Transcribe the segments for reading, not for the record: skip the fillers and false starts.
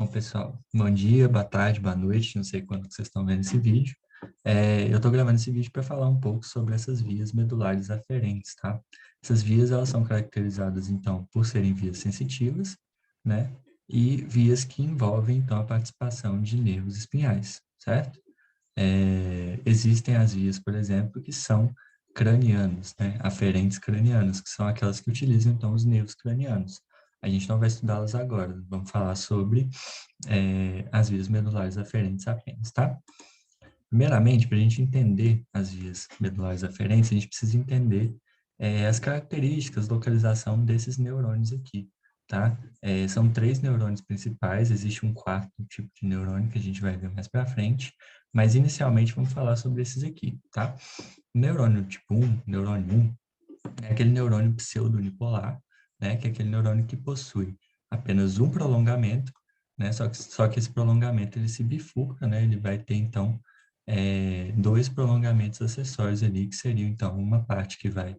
Bom, pessoal, bom dia, boa tarde, boa noite, não sei quando que vocês estão vendo esse vídeo. Eu estou gravando esse vídeo para falar um pouco sobre essas vias medulares aferentes, tá? Essas vias, elas são caracterizadas, então, por serem vias sensitivas, né? E vias que envolvem, então, a participação de nervos espinhais, certo? Existem as vias, por exemplo, que são cranianas, né? Aferentes cranianas, que são aquelas que utilizam, então, os nervos cranianos. A gente não vai estudá-las agora, vamos falar sobre as vias medulares aferentes apenas, tá? Primeiramente, para a gente entender as vias medulares aferentes, a gente precisa entender as características, localização desses neurônios aqui, tá? São três neurônios principais, existe um quarto tipo de neurônio que a gente vai ver mais para frente, mas inicialmente vamos falar sobre esses aqui, tá? O neurônio tipo 1, neurônio 1, é aquele neurônio pseudo-unipolar, né? Que é aquele neurônio que possui apenas um prolongamento, né? Só que esse prolongamento ele se bifurca, né? Ele vai ter, então, dois prolongamentos acessórios ali, que seriam, então, uma parte que vai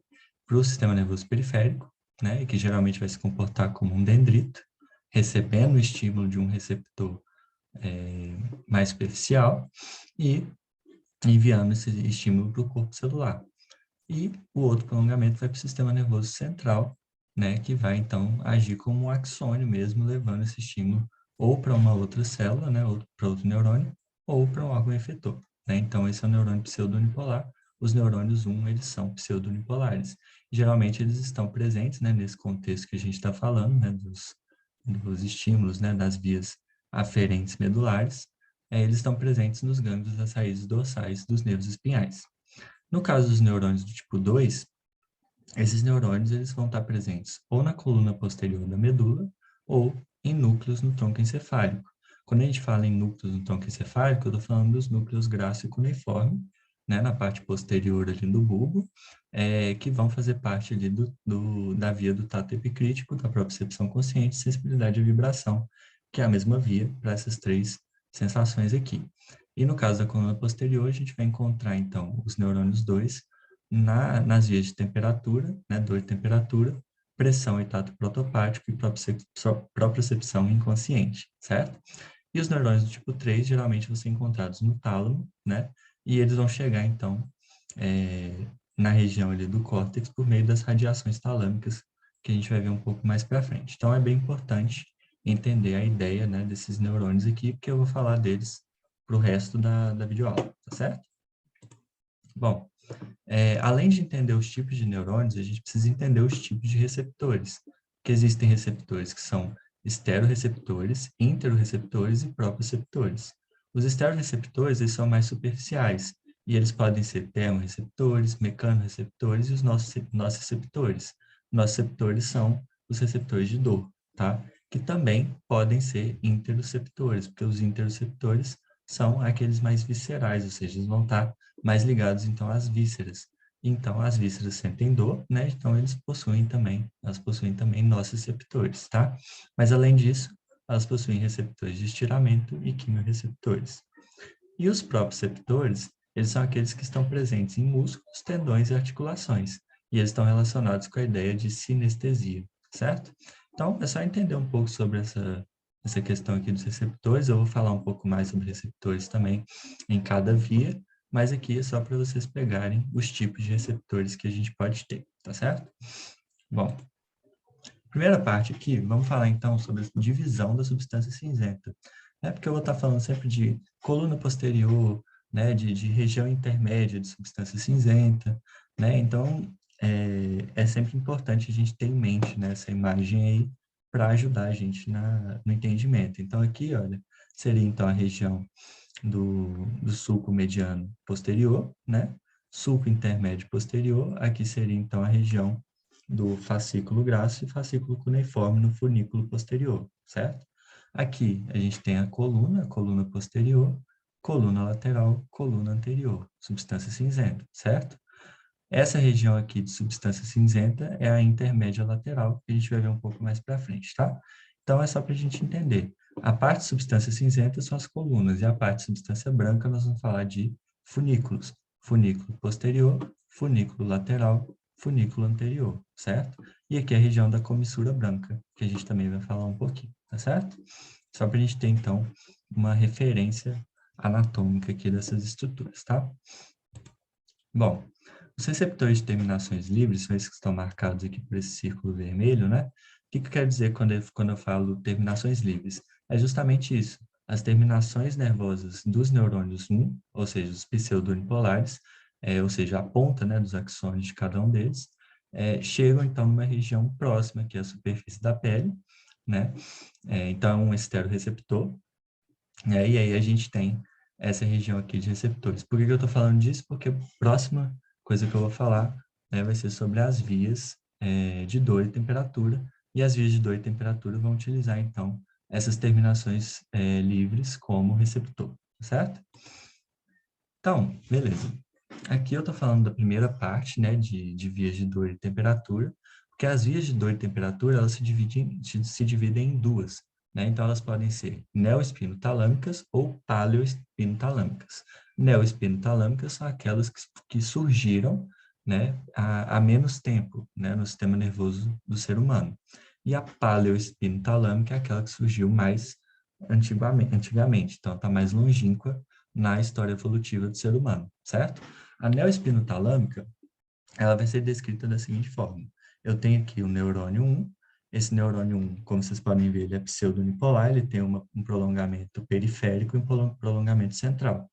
para o sistema nervoso periférico, né? E que geralmente vai se comportar como um dendrito, recebendo o estímulo de um receptor mais superficial e enviando esse estímulo para o corpo celular. E o outro prolongamento vai para o sistema nervoso central, né, que vai, então, agir como um axônio mesmo, levando esse estímulo ou para uma outra célula, né, ou para outro neurônio, ou para um órgão efetor, né? Então, esse é o neurônio pseudo-unipolar. Os neurônios 1, eles são pseudo-unipolares. Geralmente, eles estão presentes, né, nesse contexto que a gente está falando, né, dos estímulos, né, das vias aferentes medulares. Eles estão presentes nos gânglios das raízes dorsais dos nervos espinhais. No caso dos neurônios do tipo 2, esses neurônios eles vão estar presentes ou na coluna posterior da medula ou em núcleos no tronco encefálico. Quando a gente fala em núcleos no tronco encefálico, eu estou falando dos núcleos graço e cuneiforme, né, na parte posterior ali do bulbo, que vão fazer parte ali da via do tato epicrítico, da propriocepção consciente, sensibilidade e vibração, que é a mesma via para essas três sensações aqui. E no caso da coluna posterior, a gente vai encontrar, então, os neurônios 2 nas vias de temperatura, né, dor e temperatura, pressão e tato protopático e propriocepção inconsciente, certo? E os neurônios do tipo 3 geralmente vão ser encontrados no tálamo, né? E eles vão chegar, então, na região ali do córtex por meio das radiações talâmicas, que a gente vai ver um pouco mais para frente. Então, é bem importante entender a ideia, né, desses neurônios aqui, porque eu vou falar deles para o resto da videoaula, tá certo? Bom, além de entender os tipos de neurônios, a gente precisa entender os tipos de receptores, que existem receptores que são esteroreceptores, interoreceptores e proprioceptores. Os esteroreceptores, eles são mais superficiais, e eles podem ser termorreceptores, mecanoreceptores e os nossos receptores. Nossos receptores são os receptores de dor, tá? Que também podem ser interoceptores, porque os interoceptores são aqueles mais viscerais, ou seja, eles vão estar mais ligados, então, às vísceras. Então, as vísceras sentem dor, né? Então, elas possuem também nociceptores, tá? Mas, além disso, elas possuem receptores de estiramento e quimiorreceptores. E os proprioceptores, eles são aqueles que estão presentes em músculos, tendões e articulações. E eles estão relacionados com a ideia de sinestesia, certo? Então, é só entender um pouco sobre essa questão aqui dos receptores. Eu vou falar um pouco mais sobre receptores também em cada via, mas aqui é só para vocês pegarem os tipos de receptores que a gente pode ter, tá certo? Bom, primeira parte aqui, vamos falar então sobre a divisão da substância cinzenta. Porque eu vou estar falando sempre de coluna posterior, né, de região intermédia de substância cinzenta, né? Então, é sempre importante a gente ter em mente, né, essa imagem aí para ajudar a gente no entendimento. Então, aqui, olha, seria então a região do sulco mediano posterior, né? Sulco intermédio posterior, aqui seria então a região do fascículo graxo e fascículo cuneiforme no funículo posterior, certo? Aqui a gente tem a coluna posterior, coluna lateral, coluna anterior, substância cinzenta, certo? Essa região aqui de substância cinzenta é a intermédia lateral, que a gente vai ver um pouco mais para frente, tá? Então, é só para a gente entender. A parte de substância cinzenta são as colunas, e a parte de substância branca nós vamos falar de funículos. Funículo posterior, funículo lateral, funículo anterior, certo? E aqui é a região da comissura branca, que a gente também vai falar um pouquinho, tá certo? Só para a gente ter, então, uma referência anatômica aqui dessas estruturas, tá? Bom, os receptores de terminações livres são esses que estão marcados aqui por esse círculo vermelho, né? O que que quer dizer quando eu falo terminações livres? É justamente isso. As terminações nervosas dos neurônios 1, ou seja, os pseudounipolares, ou seja, a ponta, né, dos axônios de cada um deles, chegam, então, numa região próxima, que é a superfície da pele, né? Então, é um esteroreceptor, e aí a gente tem essa região aqui de receptores. Por que que eu estou falando disso? Porque a próxima coisa que eu vou falar, né, vai ser sobre as vias de dor e temperatura, e as vias de dor e temperatura vão utilizar, então, essas terminações livres como receptor, certo? Então, beleza. Aqui eu estou falando da primeira parte, né, de vias de dor e temperatura, porque as vias de dor e temperatura, elas se dividem em duas, né? Então, elas podem ser neoespinotalâmicas ou paleoespinotalâmicas. Neoespinotalâmicas são aquelas que surgiram, né, há menos tempo, né, no sistema nervoso do ser humano. E a paleoespinotalâmica é aquela que surgiu mais antigamente, então está mais longínqua na história evolutiva do ser humano, certo? A neoespinotalâmica, ela vai ser descrita da seguinte forma. Eu tenho aqui o neurônio 1, esse neurônio 1, como vocês podem ver, ele é pseudonipolar, ele tem um prolongamento periférico e um prolongamento central.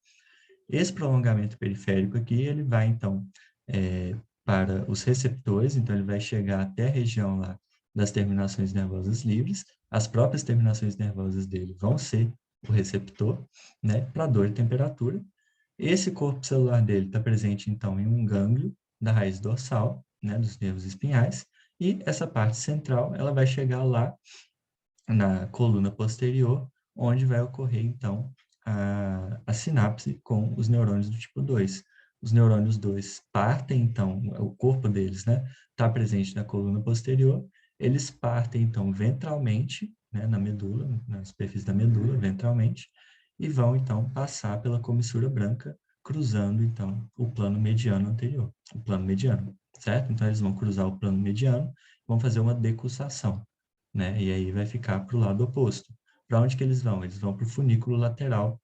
Esse prolongamento periférico aqui, ele vai, então, para os receptores, então ele vai chegar até a região lá das terminações nervosas livres, as próprias terminações nervosas dele vão ser o receptor, né, para dor e temperatura. Esse corpo celular dele está presente, então, em um gânglio da raiz dorsal, né, dos nervos espinhais, e essa parte central, ela vai chegar lá na coluna posterior, onde vai ocorrer, então, a sinapse com os neurônios do tipo 2. Os neurônios 2 partem, então, o corpo deles, né, está presente na coluna posterior, eles partem, então, ventralmente, né, na medula, na superfície da medula, ventralmente, e vão, então, passar pela comissura branca, cruzando, então, o plano mediano anterior, o plano mediano, certo? Então, eles vão cruzar o plano mediano, vão fazer uma decussação, né? E aí vai ficar para o lado oposto. Para onde que eles vão? Eles vão para o funículo lateral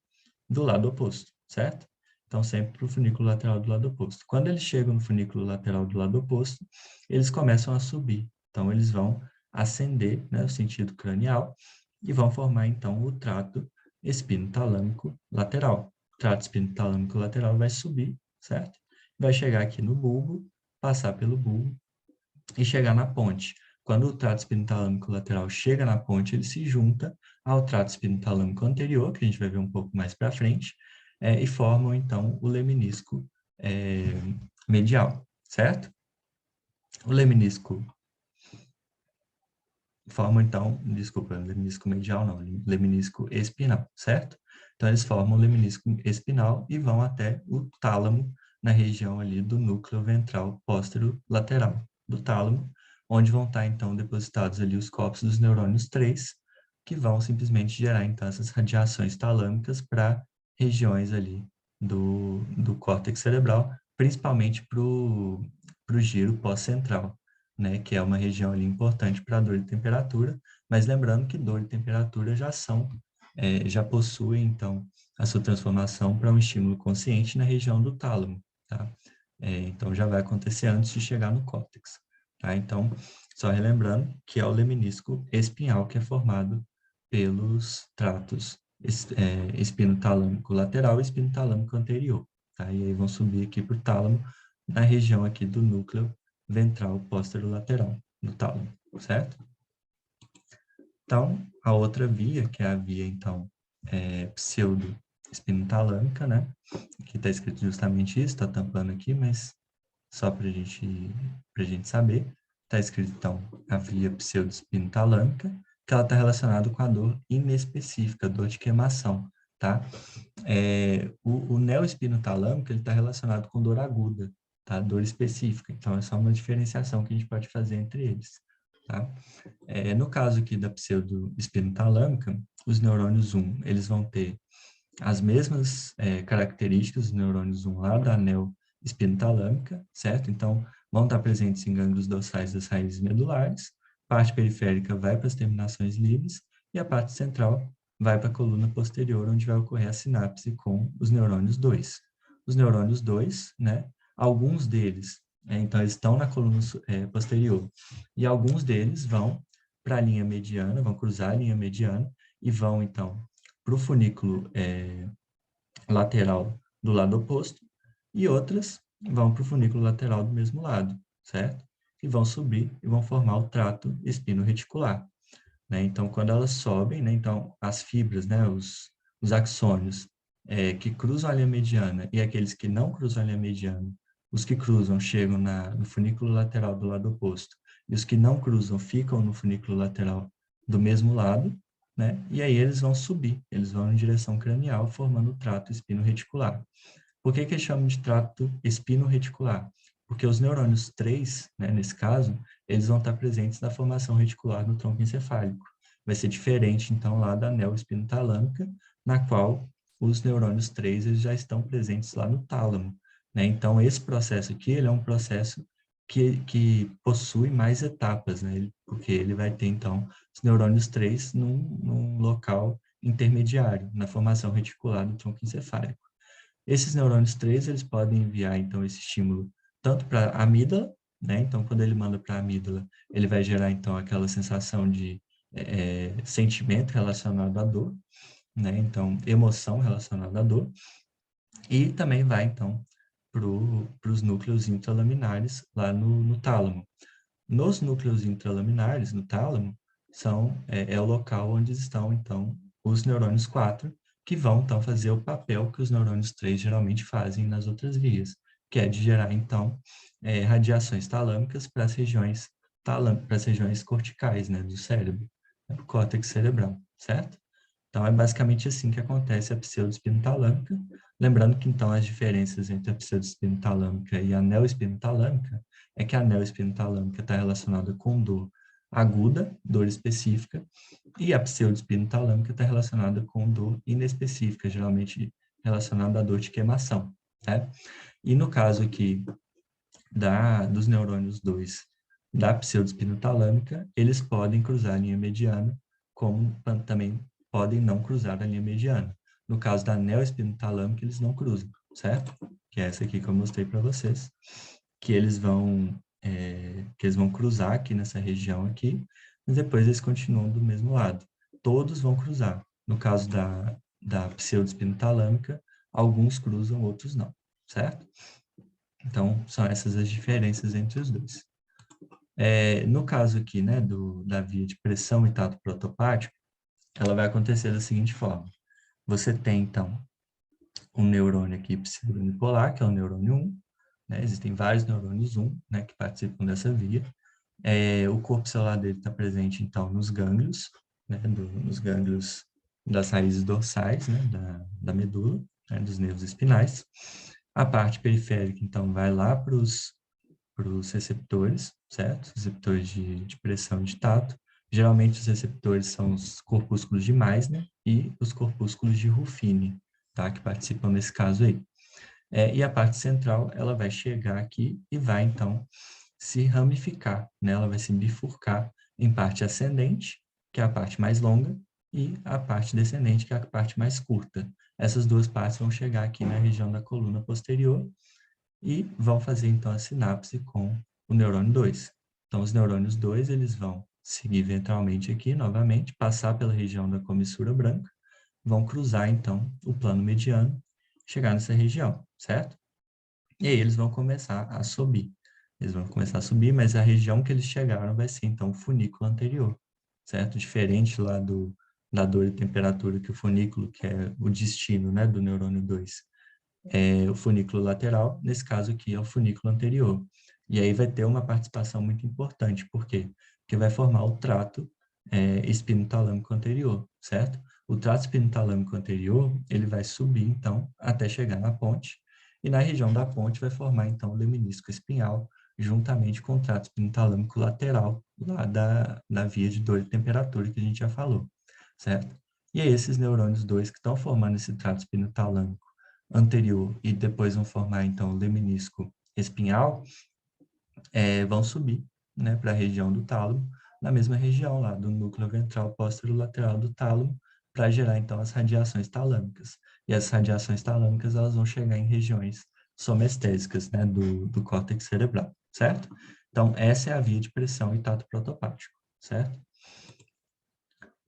do lado oposto, certo? Então, sempre para o funículo lateral do lado oposto. Quando eles chegam no funículo lateral do lado oposto, eles começam a subir. Então, eles vão ascender, né, o sentido cranial, e vão formar, então, o trato espinotalâmico lateral. O trato espinotalâmico lateral vai subir, certo? Vai chegar aqui no bulbo, passar pelo bulbo e chegar na ponte. Quando o trato espinotalâmico lateral chega na ponte, ele se junta ao trato espinotalâmico anterior, que a gente vai ver um pouco mais para frente, e formam, então, o leminisco medial, certo? O leminisco forma, então, desculpa, leminisco medial não, leminisco espinal, certo? Então, eles formam o leminisco espinal e vão até o tálamo, na região ali do núcleo ventral póstero-lateral do tálamo, onde vão estar, então, depositados ali os corpos dos neurônios 3, que vão simplesmente gerar, então, essas radiações talâmicas para regiões ali do córtex cerebral, principalmente para o giro pós-central, né, que é uma região ali importante para dor e temperatura, mas lembrando que dor e temperatura já possuem, então, a sua transformação para um estímulo consciente na região do tálamo, tá? Então, já vai acontecer antes de chegar no córtex, tá? Então, só relembrando que é o leminisco espinhal que é formado pelos tratos espinotalâmico lateral e espinotalâmico anterior, tá? E aí vão subir aqui para o tálamo, na região aqui do núcleo ventral posterolateral do tálamo, certo? Então, a outra via, que é a via, então, pseudo-espinotalâmica, né? Aqui está escrito justamente isso, está tampando aqui, mas só para a gente saber. Está escrito, então, a via pseudo-espinotalâmica, que ela está relacionada com a dor inespecífica, dor de queimação, tá? O neoespinotalâmico, ele está relacionado com dor aguda, tá? Dor específica. Então, é só uma diferenciação que a gente pode fazer entre eles, tá? No caso aqui da pseudoespinotalâmica, os neurônios 1, eles vão ter as mesmas características dos neurônios 1 lá da anel espinotalâmica, certo? Então, vão estar presentes em gânglios dorsais das raízes medulares, parte periférica vai para as terminações livres e a parte central vai para a coluna posterior, onde vai ocorrer a sinapse com os neurônios 2. Os neurônios 2, né, alguns deles, então, eles estão na coluna posterior, e alguns deles vão para a linha mediana, vão cruzar a linha mediana, e vão, então, para o funículo lateral do lado oposto, e outras vão para o funículo lateral do mesmo lado, certo? E vão subir e vão formar o trato espino-reticular, né? Então, quando elas sobem, né, então as fibras, né, os axônios que cruzam a linha mediana e aqueles que não cruzam a linha mediana, os que cruzam chegam no funículo lateral do lado oposto, e os que não cruzam ficam no funículo lateral do mesmo lado, né? E aí eles vão subir, eles vão em direção cranial, formando o trato espino-reticular. Por que que eles chamam de trato espino-reticular? Porque os neurônios 3, né, nesse caso, eles vão estar presentes na formação reticular no tronco encefálico. Vai ser diferente, então, lá da anel espinotalâmica, na qual os neurônios 3 eles já estão presentes lá no tálamo, né? Então, esse processo aqui, ele é um processo que possui mais etapas, né? Porque ele vai ter, então, os neurônios 3 num local intermediário, na formação reticular do tronco encefálico. Esses neurônios 3, eles podem enviar, então, esse estímulo tanto para a amígdala, né? Então, quando ele manda para a amígdala, ele vai gerar, então, aquela sensação de sentimento relacionado à dor, né? Então, emoção relacionada à dor. E também vai, então, para os núcleos intralaminares lá no tálamo. Nos núcleos intralaminares, no tálamo, é o local onde estão, então, os neurônios 4, que vão, então, fazer o papel que os neurônios 3 geralmente fazem nas outras vias, que é de gerar, então, radiações talâmicas para as regiões corticais, né, do cérebro, né, o córtex cerebral, certo? Então, é basicamente assim que acontece a pseudoespina talâmica. Lembrando que, então, as diferenças entre a pseudoespina talâmica e a neoespina talâmica é que a neoespina talâmica está relacionada com dor aguda, dor específica, e a pseudoespina talâmica está relacionada com dor inespecífica, geralmente relacionada à dor de queimação, né? E no caso aqui dos neurônios 2 da pseudoespina talâmica, eles podem cruzar a linha mediana, como também podem não cruzar a linha mediana. No caso da neoespina talâmica, eles não cruzam, certo? Que é essa aqui que eu mostrei para vocês, que eles vão cruzar aqui nessa região aqui, mas depois eles continuam do mesmo lado. Todos vão cruzar. No caso da pseudoespina talâmica, alguns cruzam, outros não, certo? Então, são essas as diferenças entre os dois. No caso aqui, né, da via de pressão e tato protopático, ela vai acontecer da seguinte forma. Você tem, então, um neurônio aqui pseudounipolar, que é o neurônio 1, né? Existem vários neurônios 1, né, que participam dessa via. O corpo celular dele está presente, então, nos gânglios, né, nos gânglios das raízes dorsais, né, da medula, né, dos nervos espinais. A parte periférica, então, vai lá para os receptores, certo? Receptores de pressão de tato. Geralmente, os receptores são os corpúsculos de Meissner e os corpúsculos de Ruffini, tá? Que participam nesse caso aí. E a parte central, ela vai chegar aqui e vai, então, se ramificar, né? Ela vai se bifurcar em parte ascendente, que é a parte mais longa, e a parte descendente, que é a parte mais curta. Essas duas partes vão chegar aqui na região da coluna posterior e vão fazer, então, a sinapse com o neurônio 2. Então, os neurônios 2, eles vão seguir ventralmente aqui, novamente, passar pela região da comissura branca, vão cruzar, então, o plano mediano, chegar nessa região, certo? E aí eles vão começar a subir. Eles vão começar a subir, mas a região que eles chegaram vai ser, então, o funículo anterior, certo? Diferente lá da dor e temperatura, que o funículo, que é o destino, né, do neurônio 2, o funículo lateral, nesse caso aqui é o funículo anterior. E aí vai ter uma participação muito importante, por quê? Porque vai formar o trato espinotalâmico anterior, certo? O trato espinotalâmico anterior, ele vai subir, então, até chegar na ponte, e na região da ponte vai formar, então, o leminisco espinhal, juntamente com o trato espinotalâmico lateral, lá da via de dor e temperatura que a gente já falou, certo? E aí esses neurônios 2 que estão formando esse trato espinotalâmico anterior e depois vão formar, então, o leminisco espinhal, vão subir, né, para a região do tálamo, na mesma região lá, do núcleo ventral lateral do tálamo, para gerar, então, as radiações talâmicas. E essas radiações talâmicas, elas vão chegar em regiões somestésicas, né, do córtex cerebral, certo? Então, essa é a via de pressão e tato protopático, certo?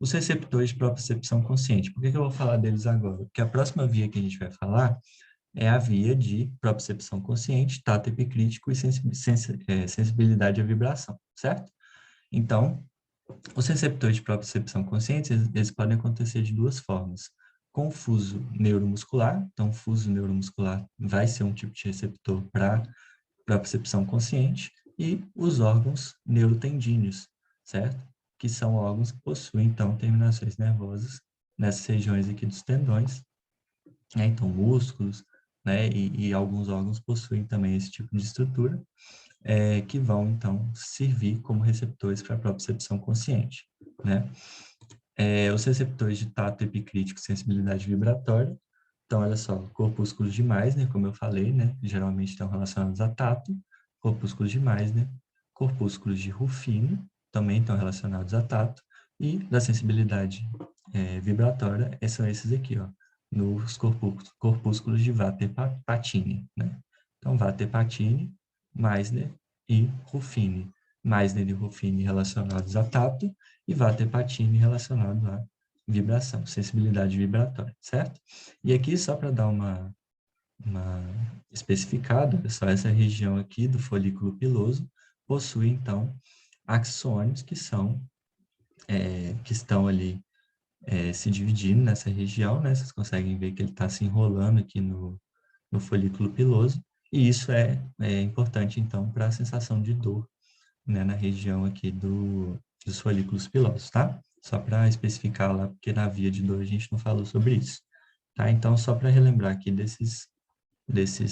Os receptores de propriocepção consciente. Por que eu vou falar deles agora? Porque a próxima via que a gente vai falar é a via de propriocepção consciente, tato epicrítico e sensibilidade à vibração, certo? Então, os receptores de propriocepção consciente, eles podem acontecer de duas formas. Com fuso neuromuscular, então, fuso neuromuscular vai ser um tipo de receptor para propriocepção consciente, e os órgãos neurotendíneos, certo? Que são órgãos que possuem, então, terminações nervosas nessas regiões aqui dos tendões, né? Então, músculos, né? E alguns órgãos possuem também esse tipo de estrutura, que vão, então, servir como receptores para a propriocepção consciente, né? Os receptores de tato epicrítico, sensibilidade vibratória. Então, olha só, corpúsculos de Meissner, como eu falei, né? Geralmente estão relacionados a tato. Corpúsculos de Meissner. Corpúsculos de Ruffino, também estão relacionados a tato. E da sensibilidade vibratória, são esses aqui, ó, nos corpúsculos de Vater-Patini, né? Então, Vater-Patini, Meissner e Ruffini. Meissner e Ruffini relacionados a tato e Vater-Patini relacionado à vibração, sensibilidade vibratória, certo? E aqui, só para dar uma especificada, só essa região aqui do folículo piloso possui, então, axônios que estão ali se dividindo nessa região, né? Vocês conseguem ver que ele está se enrolando aqui no folículo piloso, e isso é importante, então, para a sensação de dor, né, na região aqui dos folículos pilosos, tá? Só para especificar lá, porque na via de dor a gente não falou sobre isso, tá? Então, só para relembrar aqui desses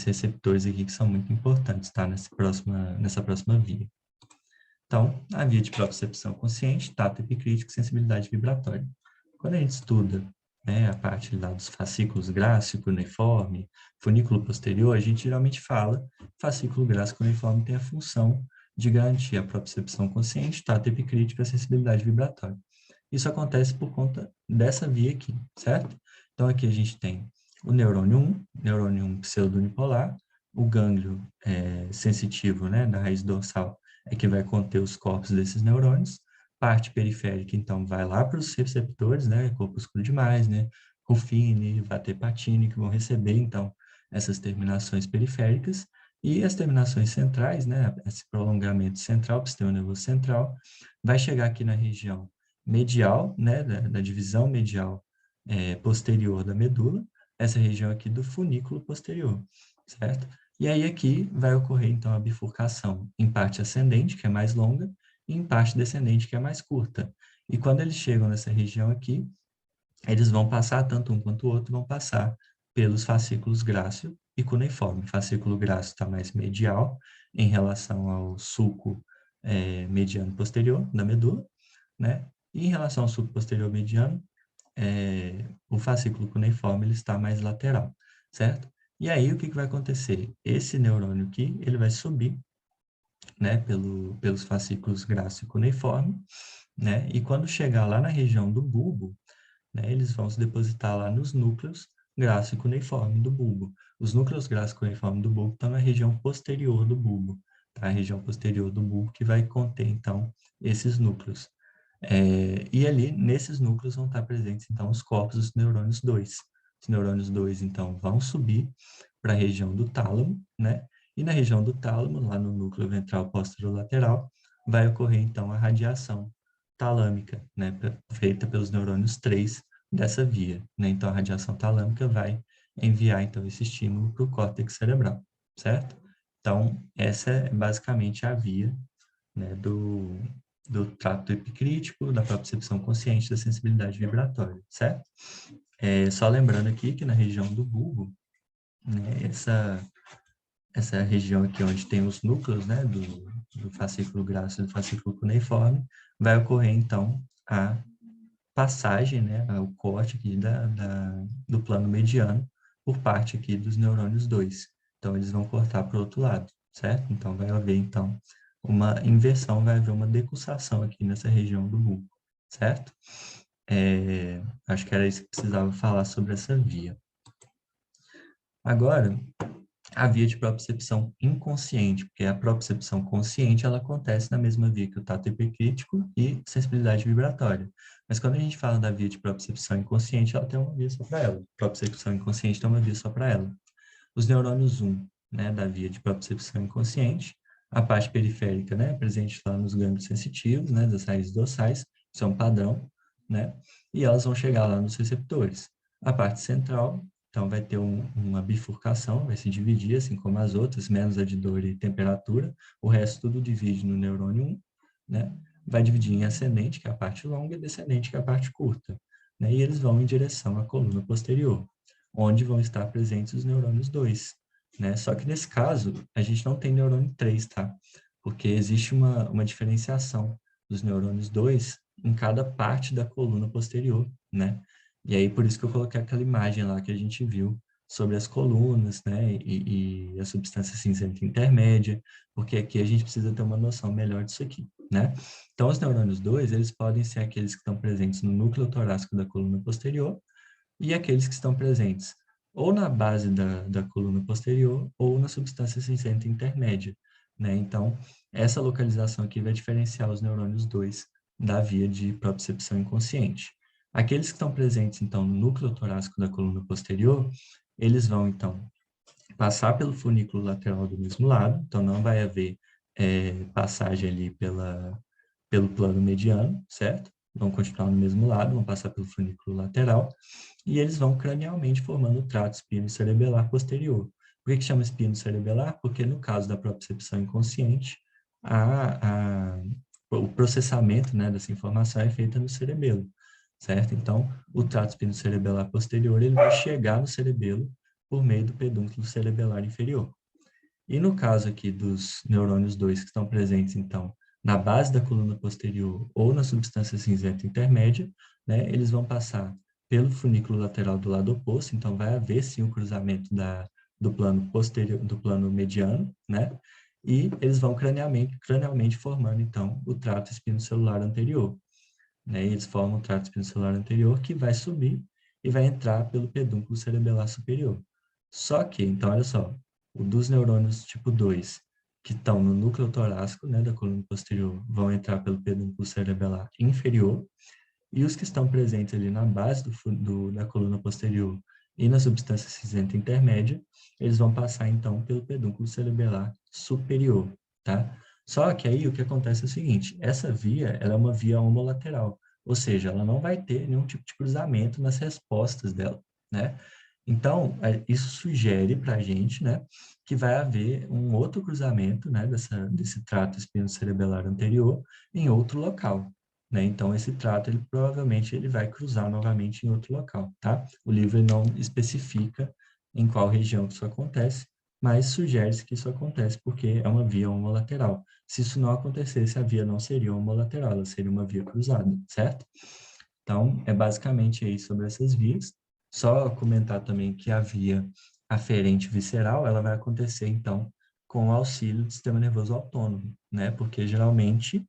receptores aqui que são muito importantes, tá? Nessa próxima via. Então, a via de propriocepção consciente, tato epicrítico, sensibilidade vibratória. Quando a gente estuda, né, a parte lá dos fascículos grácil, cuneiforme, funículo posterior, a gente geralmente fala fascículo grácil cuneiforme tem a função de garantir a propriocepção consciente, tato epicrítico e a sensibilidade vibratória. Isso acontece por conta dessa via aqui, certo? Então, aqui a gente tem o neurônio 1 pseudounipolar, o gânglio sensitivo, né, da raiz dorsal, que vai conter os corpos desses neurônios. Parte periférica, então, vai lá para os receptores, né, corpúsculo de Meissner, Ruffini, Vater-Patini, que vão receber, então, essas terminações periféricas, e as terminações centrais, né, esse prolongamento central, para o sistema nervoso central, vai chegar aqui na região medial, né, da divisão medial posterior da medula, essa região aqui do funículo posterior, certo? E aí aqui vai ocorrer, então, a bifurcação em parte ascendente, que é mais longa, e em parte descendente, que é mais curta. E quando eles chegam nessa região aqui, eles vão passar, tanto um quanto o outro, vão passar pelos fascículos grácil e cuneiforme. O fascículo grácil está mais medial em relação ao sulco mediano posterior da medula, né? E em relação ao sulco posterior mediano, o fascículo cuneiforme ele está mais lateral, certo? E aí, o que vai acontecer? Esse neurônio aqui, ele vai subir, né, pelos fascículos grácil e cuneiforme, né? E quando chegar lá na região do bulbo, né, eles vão se depositar lá nos núcleos grácil e cuneiforme do bulbo. Os núcleos grácil e cuneiforme do bulbo estão na região posterior do bulbo, tá? A região posterior do bulbo que vai conter, então, esses núcleos. E ali, nesses núcleos, vão estar presentes, então, os corpos dos neurônios 2. Os neurônios 2, então, vão subir para a região do tálamo, né? E na região do tálamo, lá no núcleo ventral posterolateral, vai ocorrer, então, a radiação talâmica, né? Feita pelos neurônios 3 dessa via, né? Então, a radiação talâmica vai enviar, então, esse estímulo para o córtex cerebral, certo? Então, essa é basicamente a via, né, do trato epicrítico, da propriocepção consciente, da sensibilidade vibratória, certo? Só lembrando aqui que na região do bulbo, né, essa região aqui onde tem os núcleos, né, do fascículo grácil e do fascículo cuneiforme, vai ocorrer, então, a passagem, né, o corte aqui do plano mediano por parte aqui dos neurônios 2. Então, eles vão cortar para o outro lado, certo? Então, vai haver, então, uma inversão, vai haver uma decussação aqui nessa região do bulbo, certo? Acho que era isso que precisava falar sobre essa via. Agora, a via de propriocepção inconsciente, porque a propriocepção consciente ela acontece na mesma via que o tato epicrítico e sensibilidade vibratória. Mas quando a gente fala da via de propriocepção inconsciente, ela tem uma via só para ela. Propriocepção inconsciente tem uma via só para ela. Os neurônios 1, né, da via de propriocepção inconsciente, a parte periférica, né, presente lá nos gânglios sensitivos, né, das raízes dorsais, isso é um padrão, né, e elas vão chegar lá nos receptores. A parte central, então, vai ter uma bifurcação, vai se dividir, assim como as outras, menos a de dor e temperatura, o resto tudo divide no neurônio 1, né, vai dividir em ascendente, que é a parte longa, e descendente, que é a parte curta, né, e eles vão em direção à coluna posterior, onde vão estar presentes os neurônios 2, né? Só que nesse caso, a gente não tem neurônio 3, tá? Porque existe uma diferenciação dos neurônios 2 em cada parte da coluna posterior, né? E aí, por isso que eu coloquei aquela imagem lá que a gente viu sobre as colunas, né? E a substância cinzenta intermédia, porque aqui a gente precisa ter uma noção melhor disso aqui, né? Então, os neurônios 2, eles podem ser aqueles que estão presentes no núcleo torácico da coluna posterior, e aqueles que estão presentes ou na base da coluna posterior ou na substância cinzenta intermédia, né? Então, essa localização aqui vai diferenciar os neurônios 2 da via de propriocepção inconsciente. Aqueles que estão presentes, então, no núcleo torácico da coluna posterior, eles vão, então, passar pelo funículo lateral do mesmo lado, então não vai haver passagem ali pelo plano mediano, certo? Vão continuar no mesmo lado, vão passar pelo funículo lateral, e eles vão cranialmente formando o trato espino-cerebelar posterior. Por que chama espino-cerebelar? Porque no caso da propriocepção inconsciente, o processamento, né, dessa informação é feito no cerebelo, certo? Então, o trato espino-cerebelar posterior, ele vai chegar no cerebelo por meio do pedúnculo cerebelar inferior. E no caso aqui dos neurônios 2 que estão presentes, então, na base da coluna posterior ou na substância cinzenta intermédia, né, eles vão passar pelo funículo lateral do lado oposto, então vai haver sim o cruzamento do plano posterior, do plano mediano, né, e eles vão cranialmente formando, então, o trato espinocelular anterior, né, e eles formam o trato espinocelular anterior que vai subir e vai entrar pelo pedúnculo cerebelar superior. Só que, então, olha só, o dos neurônios tipo 2, que estão no núcleo torácico, né, da coluna posterior, vão entrar pelo pedúnculo cerebelar inferior, e os que estão presentes ali na base da coluna posterior e na substância cinzenta intermédia, eles vão passar, então, pelo pedúnculo cerebelar superior, tá? Só que aí o que acontece é o seguinte, essa via, ela é uma via homolateral, ou seja, ela não vai ter nenhum tipo de cruzamento nas respostas dela, né? Então, isso sugere para a gente, né, que vai haver um outro cruzamento, né, desse trato espinocerebelar anterior em outro local, né? Então, esse trato, ele provavelmente ele vai cruzar novamente em outro local, tá? O livro não especifica em qual região que isso acontece, mas sugere-se que isso acontece porque é uma via homolateral. Se isso não acontecesse, a via não seria homolateral, ela seria uma via cruzada, certo? Então, é basicamente aí sobre essas vias. Só comentar também que a via aferente visceral, ela vai acontecer, então, com o auxílio do sistema nervoso autônomo, né? Porque geralmente,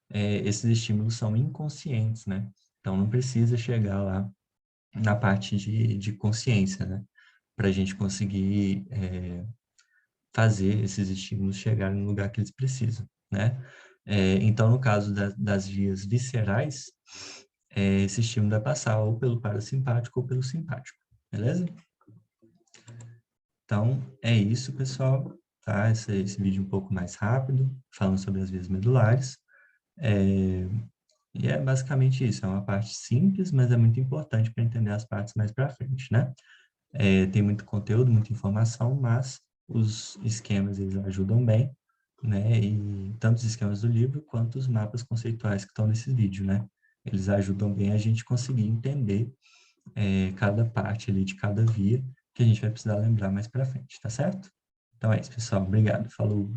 esses estímulos são inconscientes, né? Então, não precisa chegar lá na parte de consciência, né? Para a gente conseguir fazer esses estímulos chegarem no lugar que eles precisam, né? Então, no caso das vias viscerais, esse estímulo vai passar ou pelo parasimpático ou pelo simpático, beleza? Então, é isso, pessoal, tá? Esse vídeo um pouco mais rápido, falando sobre as vias medulares. E é basicamente isso, é uma parte simples, mas é muito importante para entender as partes mais para frente, né? Tem muito conteúdo, muita informação, mas os esquemas, eles ajudam bem, né? E tanto os esquemas do livro, quanto os mapas conceituais que estão nesse vídeo, né? Eles ajudam bem a gente conseguir entender cada parte ali de cada via que a gente vai precisar lembrar mais para frente, tá certo? Então é isso, pessoal. Obrigado. Falou.